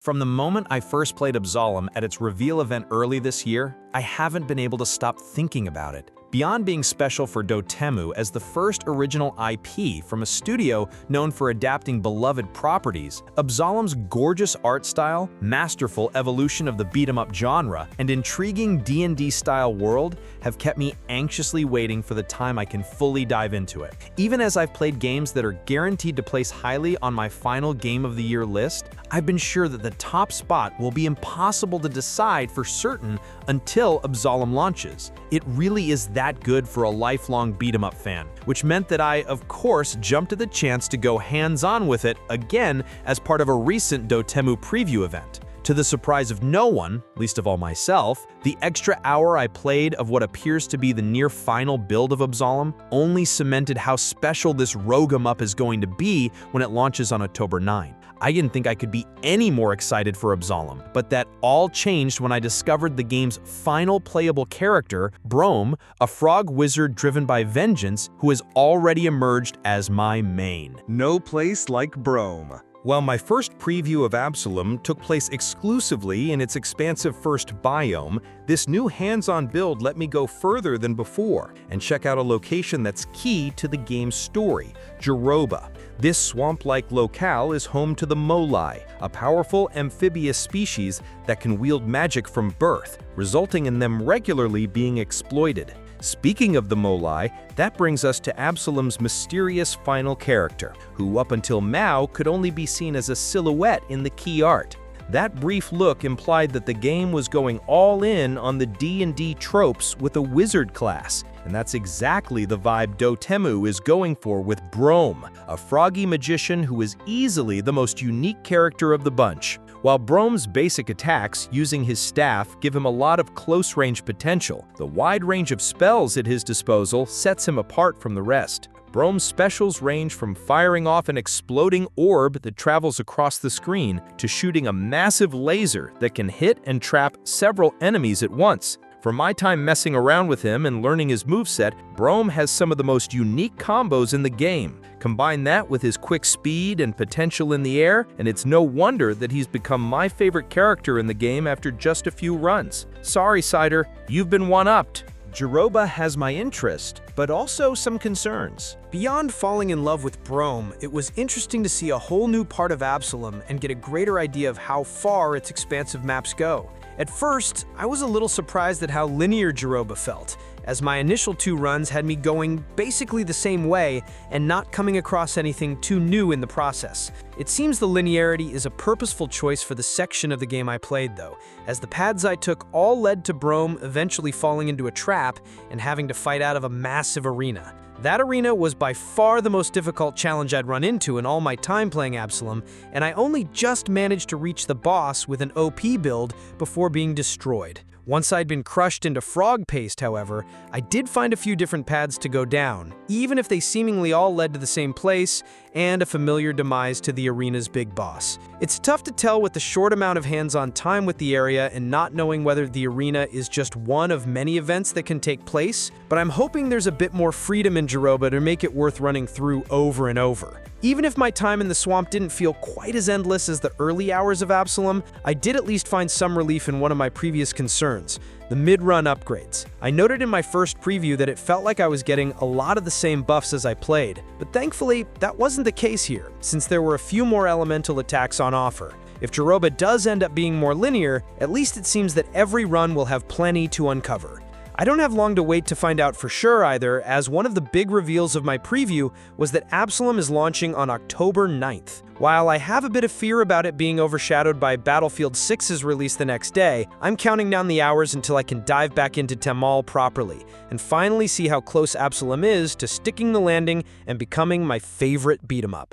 From the moment I first played Absolum at its reveal event early this year, I haven't been able to stop thinking about it. Beyond being special for Dotemu as the first original IP from a studio known for adapting beloved properties, Absolum's gorgeous art style, masterful evolution of the beat-em-up genre, and intriguing D&D-style world have kept me anxiously waiting for the time I can fully dive into it. Even as I've played games that are guaranteed to place highly on my final Game of the Year list, I've been sure that the top spot will be impossible to decide for certain until Absolum launches. It really is that good for a lifelong beat-em-up fan, which meant that I, of course, jumped at the chance to go hands-on with it again as part of a recent Dotemu preview event. To the surprise of no one, least of all myself, the extra hour I played of what appears to be the near-final build of Absolum only cemented how special this rogue 'em-up is going to be when it launches on October 9. I didn't think I could be any more excited for Absolum, but that all changed when I discovered the game's final playable character, Brome, a frog wizard driven by vengeance who has already emerged as my main. No place like Brome. While my first preview of Absolum took place exclusively in its expansive first biome, this new hands-on build let me go further than before and check out a location that's key to the game's story, Jeroba. This swamp-like locale is home to the Molai, a powerful amphibious species that can wield magic from birth, resulting in them regularly being exploited. Speaking of the Molai, that brings us to Absolum's mysterious final character, who up until now could only be seen as a silhouette in the key art. That brief look implied that the game was going all in on the D&D tropes with a wizard class, and that's exactly the vibe Dotemu is going for with Brome, a froggy magician who is easily the most unique character of the bunch. While Brome's basic attacks using his staff give him a lot of close-range potential, the wide range of spells at his disposal sets him apart from the rest. Brome's specials range from firing off an exploding orb that travels across the screen to shooting a massive laser that can hit and trap several enemies at once. From my time messing around with him and learning his moveset, Brome has some of the most unique combos in the game. Combine that with his quick speed and potential in the air, and it's no wonder that he's become my favorite character in the game after just a few runs. Sorry, Cider, you've been one-upped. Jeroba has my interest, but also some concerns. Beyond falling in love with Brome, it was interesting to see a whole new part of Absolum and get a greater idea of how far its expansive maps go. At first, I was a little surprised at how linear Jeroba felt, as my initial two runs had me going basically the same way and not coming across anything too new in the process. It seems the linearity is a purposeful choice for the section of the game I played though, as the paths I took all led to Brome eventually falling into a trap and having to fight out of a massive arena. That arena was by far the most difficult challenge I'd run into in all my time playing Absolum, and I only just managed to reach the boss with an OP build before being destroyed. Once I'd been crushed into frog paste, however, I did find a few different paths to go down, even if they seemingly all led to the same place and a familiar demise to the arena's big boss. It's tough to tell with the short amount of hands-on time with the area and not knowing whether the arena is just one of many events that can take place, but I'm hoping there's a bit more freedom in Jeroba to make it worth running through over and over. Even if my time in the swamp didn't feel quite as endless as the early hours of Absolum, I did at least find some relief in one of my previous concerns, the mid-run upgrades. I noted in my first preview that it felt like I was getting a lot of the same buffs as I played, but thankfully that wasn't the case here, since there were a few more elemental attacks on offer. If Jeroba does end up being more linear, at least it seems that every run will have plenty to uncover. I don't have long to wait to find out for sure either, as one of the big reveals of my preview was that Absolum is launching on October 9th. While I have a bit of fear about it being overshadowed by Battlefield 6's release the next day, I'm counting down the hours until I can dive back into Temal properly and finally see how close Absolum is to sticking the landing and becoming my favorite beat-em-up.